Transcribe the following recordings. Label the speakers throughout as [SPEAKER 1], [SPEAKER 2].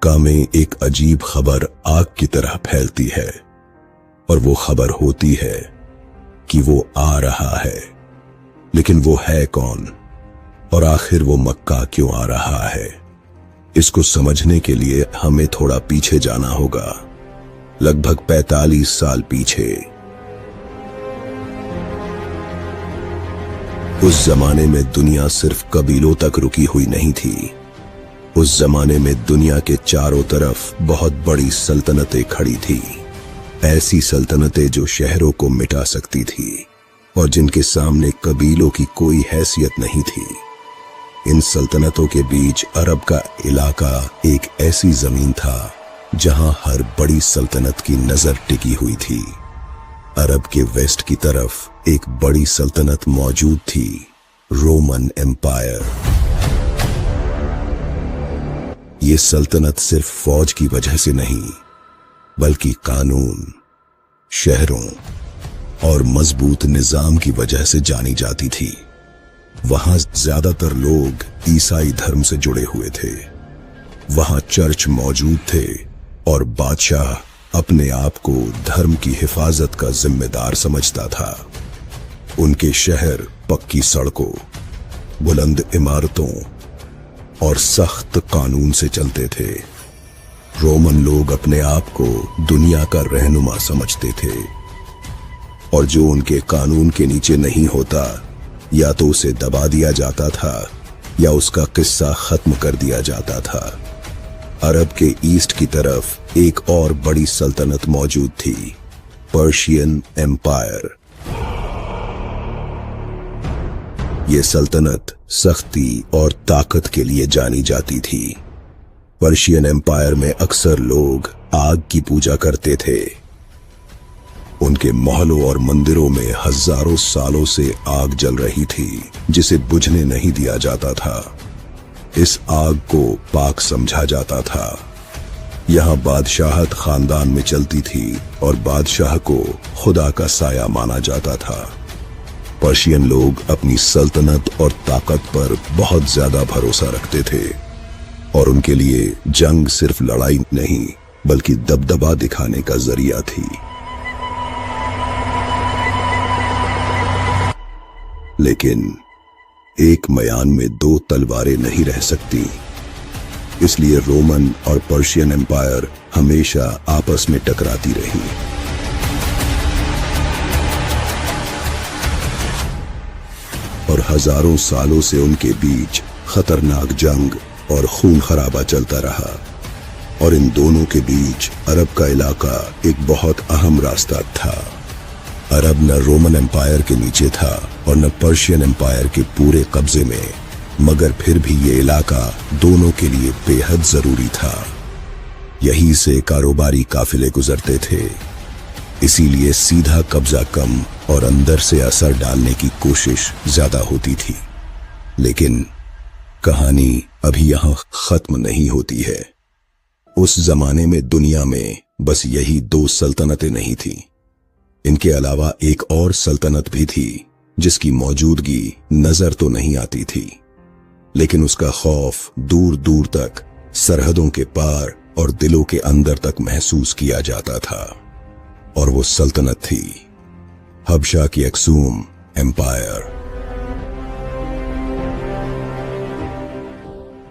[SPEAKER 1] मक्का में एक अजीब खबर आग की तरह फैलती है, और वो खबर होती है कि वो आ रहा है। लेकिन वो है कौन, और आखिर वो मक्का क्यों आ रहा है? इसको समझने के लिए हमें थोड़ा पीछे जाना होगा, लगभग 45 साल पीछे। उस जमाने में दुनिया सिर्फ कबीलों तक रुकी हुई नहीं थी। उस जमाने में दुनिया के चारों तरफ बहुत बड़ी सल्तनतें खड़ी थी। ऐसी सल्तनतें जो शहरों को मिटा सकती थी और जिनके सामने कबीलों की कोई हैसियत नहीं थी। इन सल्तनतों के बीच अरब का इलाका एक ऐसी जमीन था जहां हर बड़ी सल्तनत की नजर टिकी हुई थी। अरब के वेस्ट की तरफ एक बड़ी सल्तनत मौजूद थी, रोमन एम्पायर। ये सल्तनत सिर्फ फौज की वजह से नहीं, बल्कि कानून, शहरों और मजबूत निजाम की वजह से जानी जाती थी। वहां ज्यादातर लोग ईसाई धर्म से जुड़े हुए थे। वहां चर्च मौजूद थे और बादशाह अपने आप को धर्म की हिफाजत का जिम्मेदार समझता था। उनके शहर पक्की सड़कों, बुलंद इमारतों और सख्त कानून से चलते थे। रोमन लोग अपने आप को दुनिया का रहनुमा समझते थे, और जो उनके कानून के नीचे नहीं होता, या तो उसे दबा दिया जाता था या उसका किस्सा खत्म कर दिया जाता था। अरब के ईस्ट की तरफ एक और बड़ी सल्तनत मौजूद थी, पर्शियन एम्पायर। ये सल्तनत सख्ती और ताकत के लिए जानी जाती थी। पर्शियन एम्पायर में अक्सर लोग आग की पूजा करते थे। उनके महलों और मंदिरों में हजारों सालों से आग जल रही थी, जिसे बुझने नहीं दिया जाता था। इस आग को पाक समझा जाता था। यहां बादशाहत खानदान में चलती थी और बादशाह को खुदा का साया माना जाता था। पर्शियन लोग अपनी सल्तनत और ताकत पर बहुत ज्यादा भरोसा रखते थे, और उनके लिए जंग सिर्फ लड़ाई नहीं, बल्कि दबदबा दिखाने का जरिया थी। लेकिन एक मयान में दो तलवारें नहीं रह सकती, इसलिए रोमन और पर्शियन एम्पायर हमेशा आपस में टकराती रही। और हजारों सालों से उनके बीच खतरनाक जंग और खून खराबा चलता रहा। और इन दोनों के बीच अरब का इलाका एक बहुत अहम रास्ता था। अरब न रोमन एम्पायर के नीचे था और न पर्शियन एम्पायर के पूरे कब्जे में, मगर फिर भी ये इलाका दोनों के लिए बेहद जरूरी था। यहीं से कारोबारी काफिले गुजरते थे, इसीलिए सीधा कब्जा कम और अंदर से असर डालने की कोशिश ज्यादा होती थी। लेकिन कहानी अभी यहां खत्म नहीं होती है। उस जमाने में दुनिया में बस यही दो सल्तनतें नहीं थी। इनके अलावा एक और सल्तनत भी थी, जिसकी मौजूदगी नजर तो नहीं आती थी, लेकिन उसका खौफ दूर दूर तक, सरहदों के पार और दिलों के अंदर तक महसूस किया जाता था। और वो सल्तनत थी हबशा की एक्सूम एम्पायर,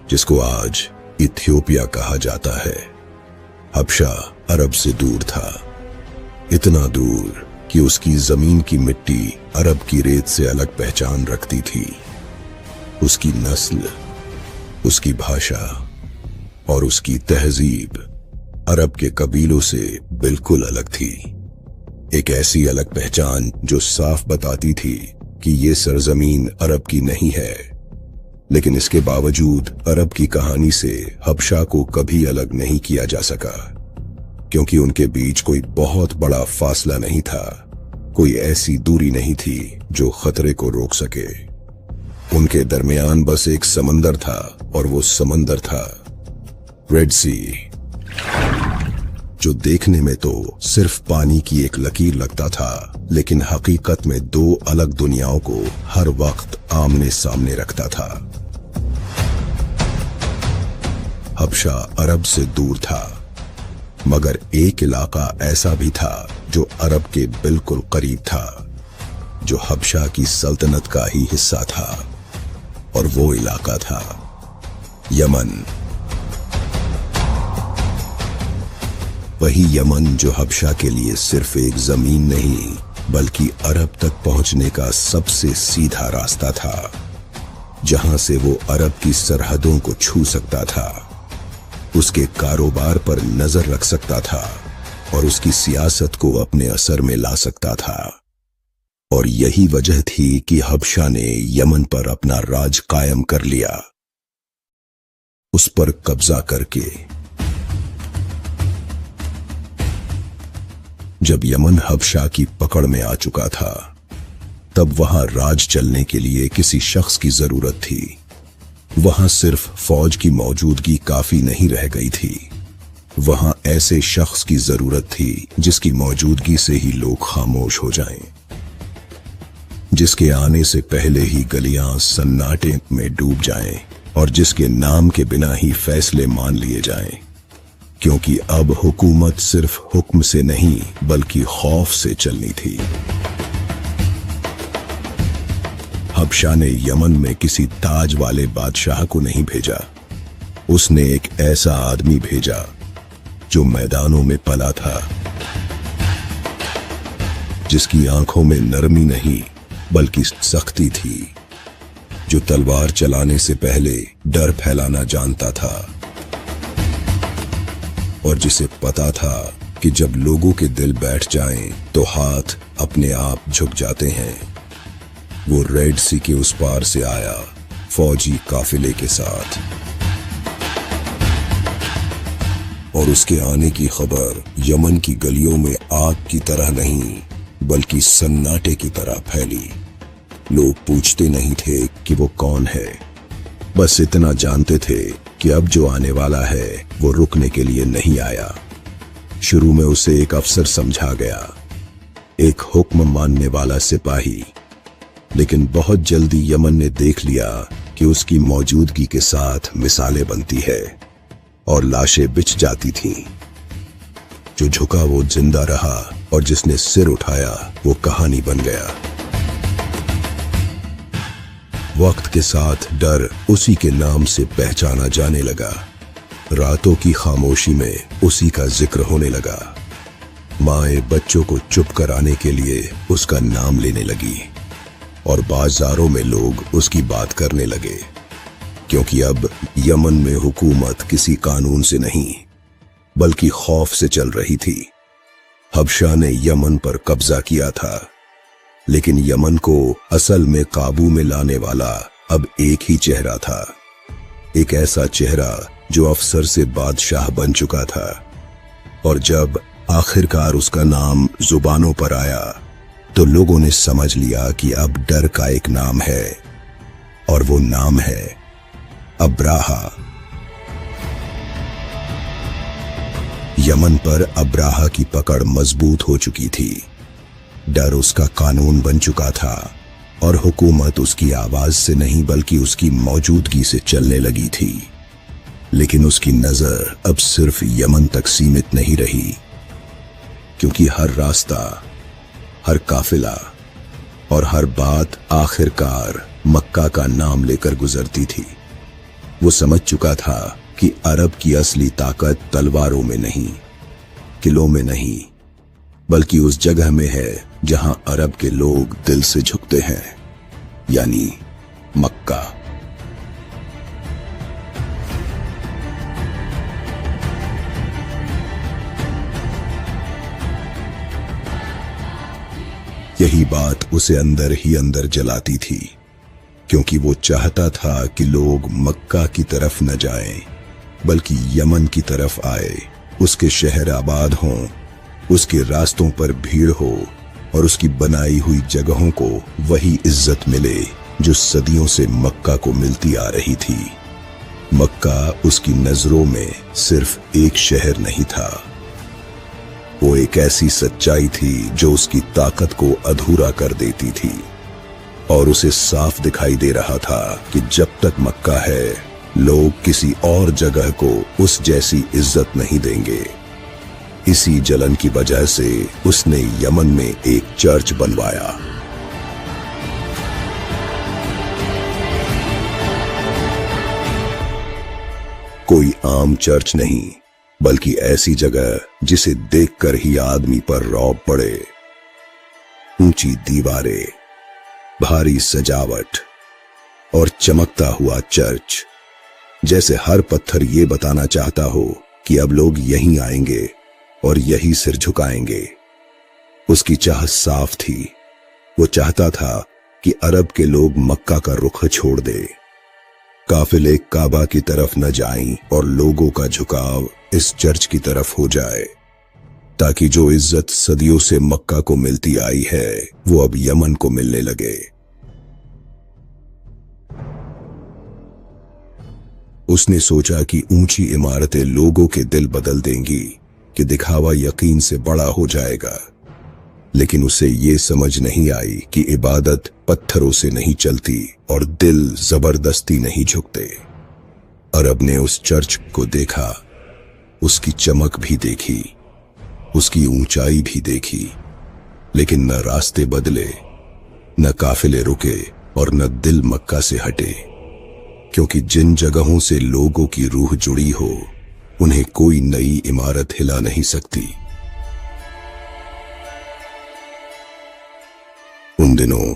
[SPEAKER 1] जिसको आज इथियोपिया कहा जाता है। हबशा अरब से दूर था, इतना दूर कि उसकी जमीन की मिट्टी अरब की रेत से अलग पहचान रखती थी। उसकी नस्ल, उसकी भाषा और उसकी तहजीब अरब के कबीलों से बिल्कुल अलग थी। एक ऐसी अलग पहचान जो साफ बताती थी कि ये सरजमीन अरब की नहीं है। लेकिन इसके बावजूद अरब की कहानी से हबशा को कभी अलग नहीं किया जा सका, क्योंकि उनके बीच कोई बहुत बड़ा फासला नहीं था, कोई ऐसी दूरी नहीं थी जो खतरे को रोक सके। उनके दरमियान बस एक समंदर था, और वो समंदर था रेड सी, जो देखने में तो सिर्फ पानी की एक लकीर लगता था, लेकिन हकीकत में दो अलग दुनियाओं को हर वक्त आमने सामने रखता था। हबशा अरब से दूर था, मगर एक इलाका ऐसा भी था जो अरब के बिल्कुल करीब था, जो हबशा की सल्तनत का ही हिस्सा था, और वो इलाका था यमन। वही यमन जो हबशा के लिए सिर्फ एक जमीन नहीं बल्कि अरब तक पहुंचने का सबसे सीधा रास्ता था, जहां से वो अरब की सरहदों को छू सकता था, उसके कारोबार पर नजर रख सकता था और उसकी सियासत को अपने असर में ला सकता था। और यही वजह थी कि हबशा ने यमन पर अपना राज कायम कर लिया, उस पर कब्जा करके। जब यमन हबशा की पकड़ में आ चुका था, तब वहां राज चलने के लिए किसी शख्स की जरूरत थी। वहां सिर्फ फौज की मौजूदगी काफी नहीं रह गई थी, वहां ऐसे शख्स की जरूरत थी जिसकी मौजूदगी से ही लोग खामोश हो जाएं, जिसके आने से पहले ही गलियां सन्नाटे में डूब जाएं और जिसके नाम के बिना ही फैसले मान लिए जाएं, क्योंकि अब हुकूमत सिर्फ हुक्म से नहीं बल्कि खौफ से चलनी थी। हबशा ने यमन में किसी ताज वाले बादशाह को नहीं भेजा, उसने एक ऐसा आदमी भेजा जो मैदानों में पला था, जिसकी आंखों में नरमी नहीं बल्कि सख्ती थी, जो तलवार चलाने से पहले डर फैलाना जानता था और जिसे पता था कि जब लोगों के दिल बैठ जाएं तो हाथ अपने आप झुक जाते हैं। वो रेड सी के उस पार से आया फौजी काफिले के साथ, और उसके आने की खबर यमन की गलियों में आग की तरह नहीं बल्कि सन्नाटे की तरह फैली। लोग पूछते नहीं थे कि वो कौन है, बस इतना जानते थे कि अब जो आने वाला है वो रुकने के लिए नहीं आया। शुरू में उसे एक अफसर समझा गया, एक हुक्म मानने वाला सिपाही, लेकिन बहुत जल्दी यमन ने देख लिया कि उसकी मौजूदगी के साथ मिसालें बनती है और लाशें बिछ जाती थीं। जो झुका वो जिंदा रहा और जिसने सिर उठाया वो कहानी बन गया। वक्त के साथ डर उसी के नाम से पहचाना जाने लगा। रातों की खामोशी में उसी का जिक्र होने लगा। माएं बच्चों को चुप कराने के लिए उसका नाम लेने लगी और बाजारों में लोग उसकी बात करने लगे, क्योंकि अब यमन में हुकूमत किसी कानून से नहीं बल्कि खौफ से चल रही थी। हबशा ने यमन पर कब्जा किया था, लेकिन यमन को असल में काबू में लाने वाला अब एक ही चेहरा था, एक ऐसा चेहरा जो अफसर से बादशाह बन चुका था। और जब आखिरकार उसका नाम जुबानों पर आया तो लोगों ने समझ लिया कि अब डर का एक नाम है, और वो नाम है अब्राहा। यमन पर अब्राहा की पकड़ मजबूत हो चुकी थी। डर उसका कानून बन चुका था और हुकूमत उसकी आवाज से नहीं बल्कि उसकी मौजूदगी से चलने लगी थी। लेकिन उसकी नजर अब सिर्फ यमन तक सीमित नहीं रही, क्योंकि हर रास्ता, हर काफिला और हर बात आखिरकार मक्का का नाम लेकर गुजरती थी। वो समझ चुका था कि अरब की असली ताकत तलवारों में नहीं, किलों में नहीं, बल्कि उस जगह में है जहां अरब के लोग दिल से झुकते हैं, यानी मक्का। यही बात उसे अंदर ही अंदर जलाती थी, क्योंकि वो चाहता था कि लोग मक्का की तरफ न जाएं, बल्कि यमन की तरफ आए, उसके शहर आबाद हों, उसके रास्तों पर भीड़ हो और उसकी बनाई हुई जगहों को वही इज्जत मिले जो सदियों से मक्का को मिलती आ रही थी। मक्का उसकी नजरों में सिर्फ एक शहर नहीं था, वो एक ऐसी सच्चाई थी जो उसकी ताकत को अधूरा कर देती थी। और उसे साफ दिखाई दे रहा था कि जब तक मक्का है लोग किसी और जगह को उस जैसी इज्जत नहीं देंगे। इसी जलन की वजह से उसने यमन में एक चर्च बनवाया। कोई आम चर्च नहीं, बल्कि ऐसी जगह जिसे देखकर ही आदमी पर रौब पड़े। ऊंची दीवारें, भारी सजावट और चमकता हुआ चर्च, जैसे हर पत्थर ये बताना चाहता हो कि अब लोग यहीं आएंगे और यही सिर झुकाएंगे। उसकी चाह साफ थी। वो चाहता था कि अरब के लोग मक्का का रुख छोड़ दे, काफिले काबा की तरफ न जाएं और लोगों का झुकाव इस चर्च की तरफ हो जाए, ताकि जो इज्जत सदियों से मक्का को मिलती आई है वो अब यमन को मिलने लगे। उसने सोचा कि ऊंची इमारतें लोगों के दिल बदल देंगी, कि दिखावा यकीन से बड़ा हो जाएगा। लेकिन उसे ये समझ नहीं आई कि इबादत पत्थरों से नहीं चलती और दिल जबरदस्ती नहीं झुकते। अरब ने उस चर्च को देखा, उसकी चमक भी देखी, उसकी ऊंचाई भी देखी, लेकिन न रास्ते बदले, न काफिले रुके और न दिल मक्का से हटे, क्योंकि जिन जगहों से लोगों की रूह जुड़ी हो उन्हें कोई नई इमारत हिला नहीं सकती। उन दिनों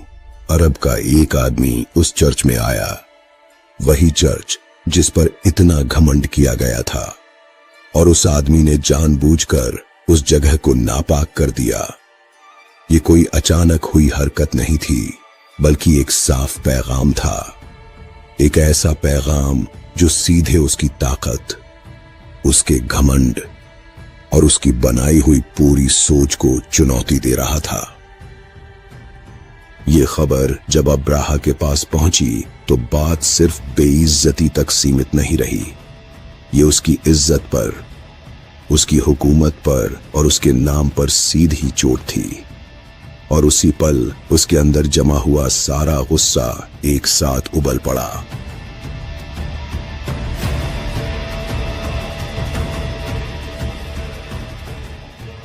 [SPEAKER 1] अरब का एक आदमी उस चर्च में आया, वही चर्च जिस पर इतना घमंड किया गया था, और उस आदमी ने जानबूझकर उस जगह को नापाक कर दिया। ये कोई अचानक हुई हरकत नहीं थी, बल्कि एक साफ पैगाम था। एक ऐसा पैगाम जो सीधे उसकी ताकत, उसके घमंड और उसकी बनाई हुई पूरी सोच को चुनौती दे रहा था। ये खबर जब अब्राहा के पास पहुंची तो बात सिर्फ बेइज्जती तक सीमित नहीं रही। ये उसकी इज्जत पर, उसकी हुकूमत पर और उसके नाम पर सीधी चोट थी। और उसी पल उसके अंदर जमा हुआ सारा गुस्सा एक साथ उबल पड़ा।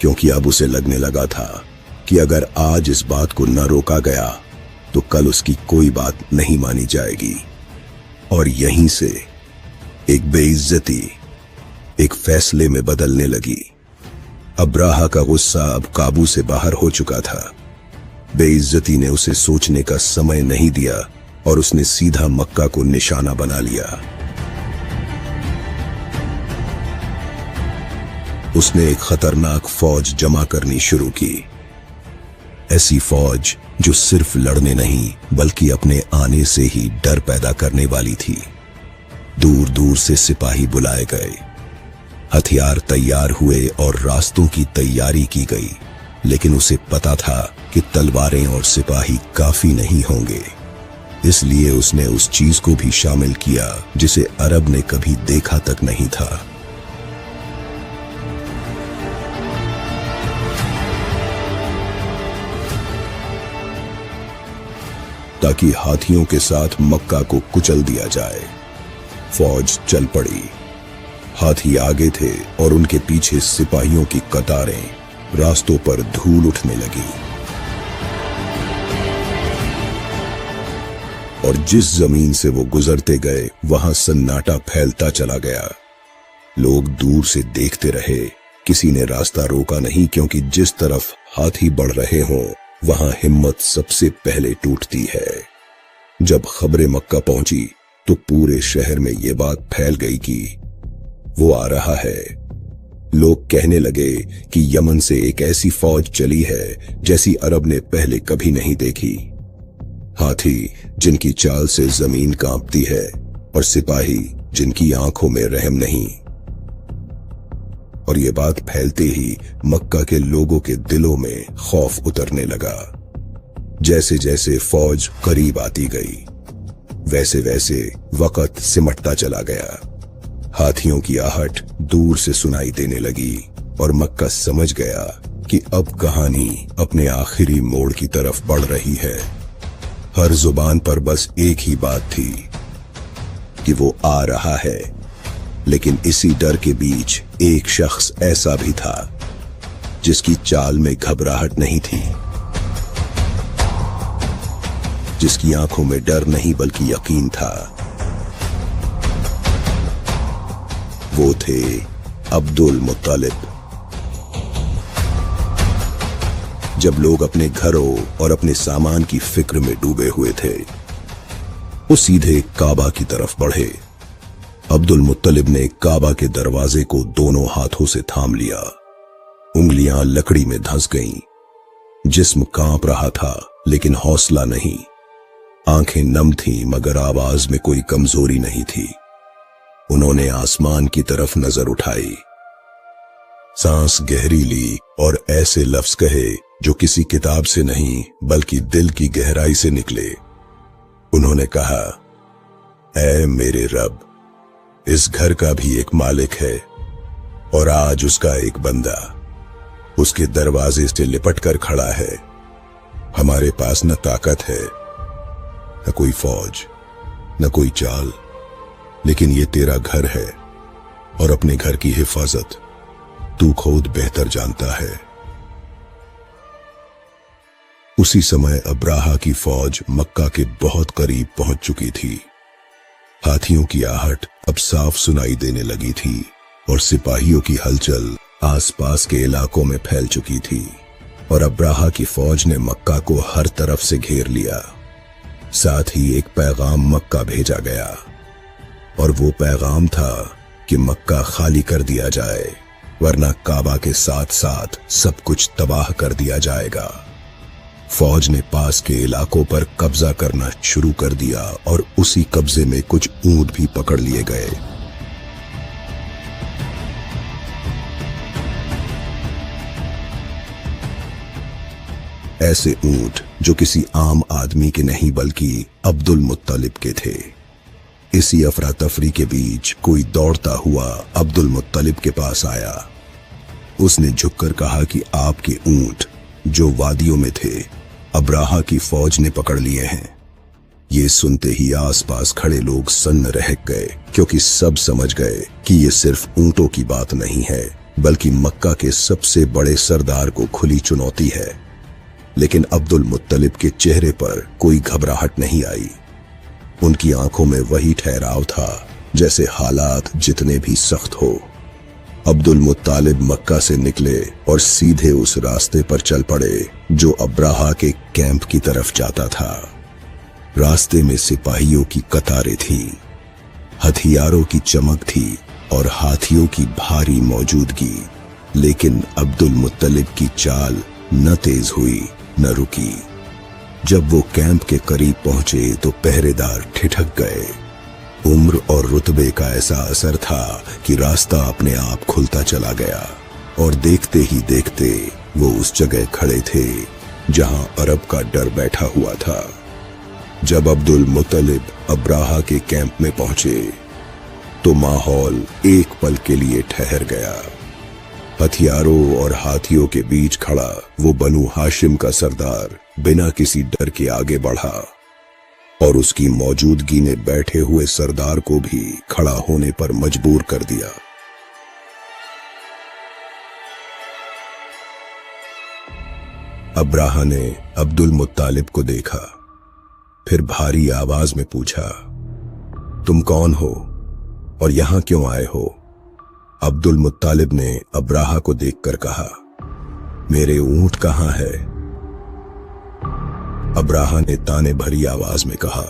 [SPEAKER 1] क्योंकि अब उसे लगने लगा था कि अगर आज इस बात को न रोका गया तो कल उसकी कोई बात नहीं मानी जाएगी। और यहीं से एक बेइज्जती एक फैसले में बदलने लगी। अब्राहा का गुस्सा अब काबू से बाहर हो चुका था। बेइज्जती ने उसे सोचने का समय नहीं दिया और उसने सीधा मक्का को निशाना बना लिया। उसने एक खतरनाक फौज जमा करनी शुरू की। ऐसी फौज जो सिर्फ लड़ने नहीं बल्कि अपने आने से ही डर पैदा करने वाली थी। दूर दूर से सिपाही बुलाए गए, हथियार तैयार हुए और रास्तों की तैयारी की गई। लेकिन उसे पता था कि तलवारें और सिपाही काफी नहीं होंगे, इसलिए उसने उस चीज को भी शामिल किया जिसे अरब ने कभी देखा तक नहीं था। ताकि हाथियों के साथ मक्का को कुचल दिया जाए। फौज चल पड़ी। हाथी आगे थे और उनके पीछे सिपाहियों की कतारें। रास्तों पर धूल उठने लगी और जिस जमीन से वो गुजरते गए वहां सन्नाटा फैलता चला गया। लोग दूर से देखते रहे, किसी ने रास्ता रोका नहीं, क्योंकि जिस तरफ हाथी बढ़ रहे हों वहां हिम्मत सबसे पहले टूटती है। जब खबरें मक्का पहुंची तो पूरे शहर में ये बात फैल गई कि वो आ रहा है। लोग कहने लगे कि यमन से एक ऐसी फौज चली है जैसी अरब ने पहले कभी नहीं देखी। हाथी जिनकी चाल से जमीन कांपती है और सिपाही जिनकी आंखों में रहम नहीं। और ये बात फैलते ही मक्का के लोगों के दिलों में खौफ उतरने लगा। जैसे जैसे फौज करीब आती गई वैसे वैसे वक्त सिमटता चला गया। हाथियों की आहट दूर से सुनाई देने लगी और मक्का समझ गया कि अब कहानी अपने आखिरी मोड़ की तरफ बढ़ रही है। हर जुबान पर बस एक ही बात थी, कि वो आ रहा है, लेकिन इसी डर के बीच एक शख्स ऐसा भी था जिसकी चाल में घबराहट नहीं थी, जिसकी आंखों में डर नहीं बल्कि यकीन था। वो थे अब्दुल मुत्तलिब। जब लोग अपने घरों और अपने सामान की फिक्र में डूबे हुए थे, वो सीधे काबा की तरफ बढ़े। अब्दुल मुत्तलिब ने काबा के दरवाजे को दोनों हाथों से थाम लिया। उंगलियां लकड़ी में धंस गईं। जिस्म कांप रहा था लेकिन हौसला नहीं। आंखें नम थीं मगर आवाज में कोई कमजोरी नहीं थी। उन्होंने आसमान की तरफ नजर उठाई, सांस गहरी ली और ऐसे लफ्ज कहे जो किसी किताब से नहीं बल्कि दिल की गहराई से निकले। उन्होंने कहा, ऐ मेरे रब, इस घर का भी एक मालिक है और आज उसका एक बंदा उसके दरवाजे से लिपट कर खड़ा है। हमारे पास न ताकत है, न कोई फौज, न कोई चाल, लेकिन ये तेरा घर है और अपने घर की हिफाजत तू खुद बेहतर जानता है। उसी समय अब्राहा की फौज मक्का के बहुत करीब पहुंच चुकी थी। हाथियों की आहट अब साफ सुनाई देने लगी थी और सिपाहियों की हलचल आसपास के इलाकों में फैल चुकी थी और अब्राहा की फौज ने मक्का को हर तरफ से घेर लिया। साथ ही एक पैगाम मक्का भेजा गया और वो पैगाम था कि मक्का खाली कर दिया जाए वरना काबा के साथ साथ सब कुछ तबाह कर दिया जाएगा। फौज ने पास के इलाकों पर कब्जा करना शुरू कर दिया और उसी कब्जे में कुछ ऊंट भी पकड़ लिए गए। ऐसे ऊंट जो किसी आम आदमी के नहीं बल्कि अब्दुल मुत्तलिब के थे। इसी अफरा तफरी के बीच कोई दौड़ता हुआ अब्दुल मुत्तलिब के पास आया। उसने झुककर कहा कि आपके ऊंट जो वादियों में थे अब्राहा की फौज ने पकड़ लिए हैं। ये सुनते ही आसपास खड़े लोग सन्न रह गए, क्योंकि सब समझ गए कि ये सिर्फ ऊंटों की बात नहीं है बल्कि मक्का के सबसे बड़े सरदार को खुली चुनौती है। लेकिन अब्दुल मुत्तलिब के चेहरे पर कोई घबराहट नहीं आई। उनकी आंखों में वही ठहराव था जैसे हालात जितने भी सख्त हो। अब्दुल मुत्तालिब मक्का से निकले और सीधे उस रास्ते पर चल पड़े जो अब्राहा के कैंप की तरफ जाता था। रास्ते में सिपाहियों की कतारें थीं, हथियारों की चमक थी और हाथियों की भारी मौजूदगी। लेकिन अब्दुल मुत्तलिब की चाल न तेज हुई न रुकी। जब वो कैंप के करीब पहुंचे तो पहरेदार ठिठक गए। उम्र और रुतबे का ऐसा असर था कि रास्ता अपने आप खुलता चला गया और देखते ही देखते वो उस जगह खड़े थे जहां अरब का डर बैठा हुआ था। जब अब्दुल मुत्तलिब अब्राहा के कैंप में पहुंचे तो माहौल एक पल के लिए ठहर गया। हथियारों और हाथियों के बीच खड़ा वो बनु हाशिम का सरदार बिना किसी डर के आगे बढ़ा और उसकी मौजूदगी ने बैठे हुए सरदार को भी खड़ा होने पर मजबूर कर दिया। अब्राहा ने अब्दुल मुत्तालिब को देखा, फिर भारी आवाज में पूछा, तुम कौन हो और यहां क्यों आए हो? अब्दुल मुत्तालिब ने अब्राहा को देखकर कहा, मेरे ऊंट कहां है? अब्राहा ने ताने भरी आवाज में कहा,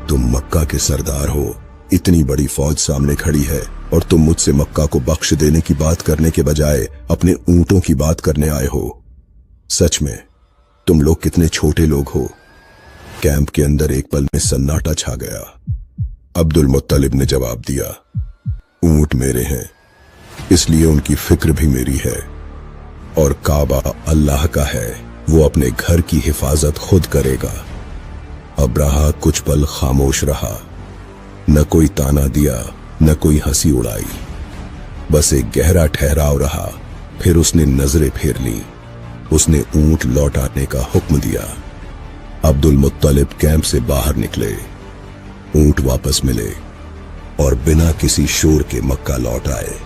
[SPEAKER 1] तुम मक्का के सरदार हो, इतनी बड़ी फौज सामने खड़ी है और तुम मुझसे मक्का को बख्श देने की बात करने के बजाय अपने ऊंटों की बात करने आए हो। सच में तुम लोग कितने छोटे लोग हो। कैंप के अंदर एक पल में सन्नाटा छा गया। अब्दुल मुत्तलिब ने जवाब दिया, ऊंट मेरे हैं, इसलिए उनकी फिक्र भी मेरी है और काबा अल्लाह का है, वो अपने घर की हिफाजत खुद करेगा। अब्राहा कुछ पल खामोश रहा, न कोई ताना दिया न कोई हंसी उड़ाई, बस एक गहरा ठहराव रहा। फिर उसने नजरें फेर ली। उसने ऊंट लौटाने का हुक्म दिया। अब्दुल मुत्तलिब कैंप से बाहर निकले। ऊंट वापस मिले और बिना किसी शोर के मक्का लौट आए।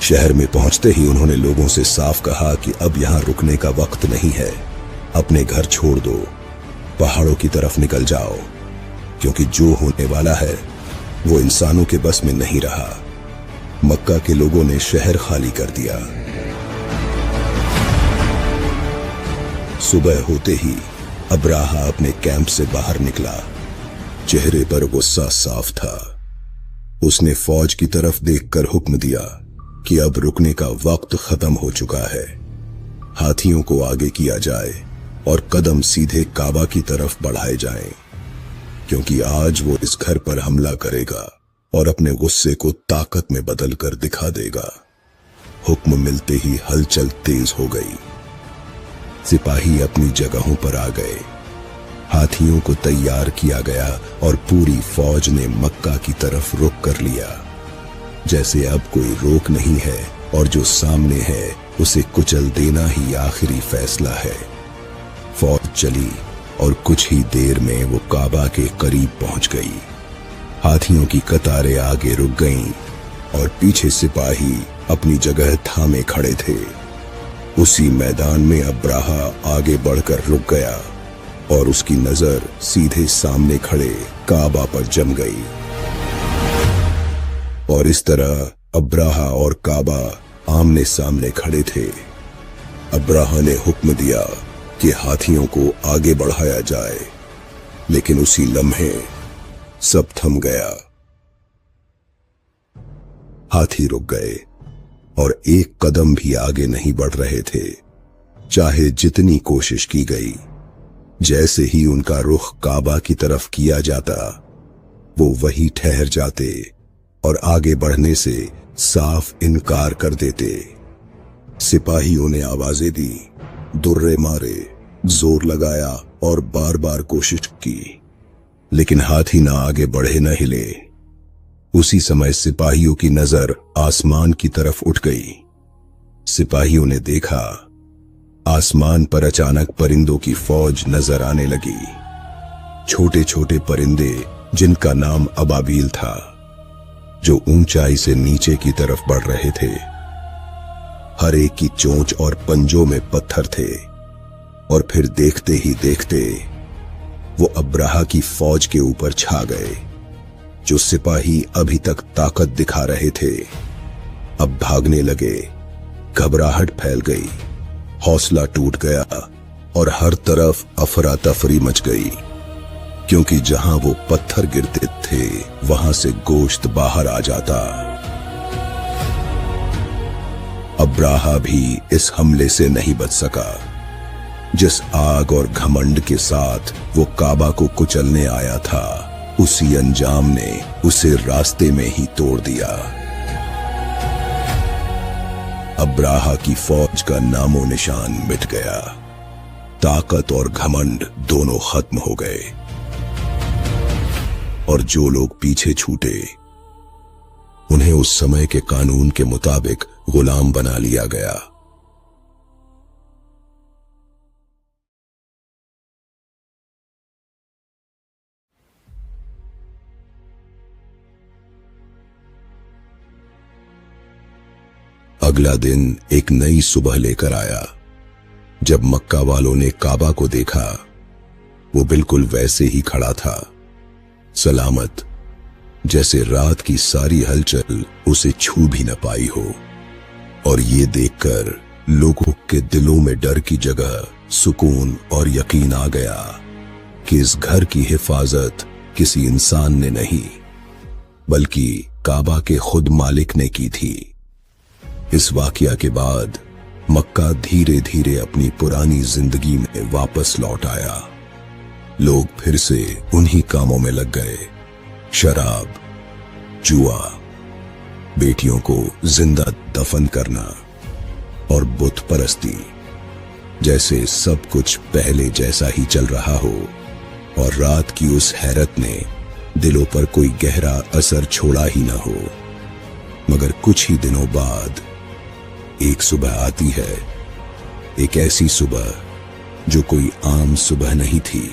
[SPEAKER 1] शहर में पहुंचते ही उन्होंने लोगों से साफ कहा कि अब यहां रुकने का वक्त नहीं है, अपने घर छोड़ दो, पहाड़ों की तरफ निकल जाओ, क्योंकि जो होने वाला है वो इंसानों के बस में नहीं रहा। मक्का के लोगों ने शहर खाली कर दिया। सुबह होते ही अब्राहा अपने कैंप से बाहर निकला। चेहरे पर गुस्सा साफ था। उसने फौज की तरफ देखकर हुक्म दिया कि अब रुकने का वक्त खत्म हो चुका है। हाथियों को आगे किया जाए और कदम सीधे काबा की तरफ बढ़ाए जाएं, क्योंकि आज वो इस घर पर हमला करेगा और अपने गुस्से को ताकत में बदलकर दिखा देगा। हुक्म मिलते ही हलचल तेज हो गई। सिपाही अपनी जगहों पर आ गए। हाथियों को तैयार किया गया और पूरी फौज ने मक्का की तरफ रुख कर लिया, जैसे अब कोई रोक नहीं है और जो सामने है उसे कुचल देना ही आखिरी फैसला है। फौज चली और कुछ ही देर में वो काबा के करीब पहुंच गई। हाथियों की कतारें आगे रुक गईं और पीछे सिपाही अपनी जगह थामे खड़े थे। उसी मैदान में अब्राहा आगे बढ़कर रुक गया और उसकी नजर सीधे सामने खड़े काबा पर जम गई। और इस तरह अब्राहा और काबा आमने सामने खड़े थे। अब्राहा ने हुक्म दिया कि हाथियों को आगे बढ़ाया जाए, लेकिन उसी लम्हे सब थम गया। हाथी रुक गए और एक कदम भी आगे नहीं बढ़ रहे थे, चाहे जितनी कोशिश की गई। जैसे ही उनका रुख काबा की तरफ किया जाता, वो वही ठहर जाते और आगे बढ़ने से साफ इनकार कर देते। सिपाहियों ने आवाजें दी, दुर्रे मारे, जोर लगाया और बार बार कोशिश की, लेकिन हाथी ना आगे बढ़े न हिले। उसी समय सिपाहियों की नजर आसमान की तरफ उठ गई। सिपाहियों ने देखा, आसमान पर अचानक परिंदों की फौज नजर आने लगी। छोटे छोटे परिंदे जिनका अबाबील अबाबील था, जो ऊंचाई से नीचे की तरफ बढ़ रहे थे। हर एक की चोंच और पंजों में पत्थर थे। और फिर देखते ही देखते वो अब्राहा की फौज के ऊपर छा गए। जो सिपाही अभी तक ताकत दिखा रहे थे, अब भागने लगे। घबराहट फैल गई, हौसला टूट गया और हर तरफ अफरा तफरी मच गई, क्योंकि जहां वो पत्थर गिरते थे वहां से गोश्त बाहर आ जाता। अब्राहा भी इस हमले से नहीं बच सका। जिस आग और घमंड के साथ वो काबा को कुचलने आया था, उसी अंजाम ने उसे रास्ते में ही तोड़ दिया। अब्राहा की फौज का नामो निशान मिट गया। ताकत और घमंड दोनों खत्म हो गए और जो लोग पीछे छूटे, उन्हें उस समय के कानून के मुताबिक गुलाम बना लिया गया। अगला दिन एक नई सुबह लेकर आया। जब मक्का वालों ने काबा को देखा, वो बिल्कुल वैसे ही खड़ा था, सलामत, जैसे रात की सारी हलचल उसे छू भी न पाई हो। और ये देखकर लोगों के दिलों में डर की जगह सुकून और यकीन आ गया कि इस घर की हिफाजत किसी इंसान ने नहीं, बल्कि काबा के खुद मालिक ने की थी। इस वाकया के बाद मक्का धीरे धीरे अपनी पुरानी जिंदगी में वापस लौट आया। लोग फिर से उन्हीं कामों में लग गए, शराब, जुआ, बेटियों को जिंदा दफन करना और बुत परस्ती, जैसे सब कुछ पहले जैसा ही चल रहा हो। और रात की उस हैरत ने दिलों पर कोई गहरा असर छोड़ा ही न हो। मगर कुछ ही दिनों बाद एक सुबह आती है, एक ऐसी सुबह जो कोई आम सुबह नहीं थी।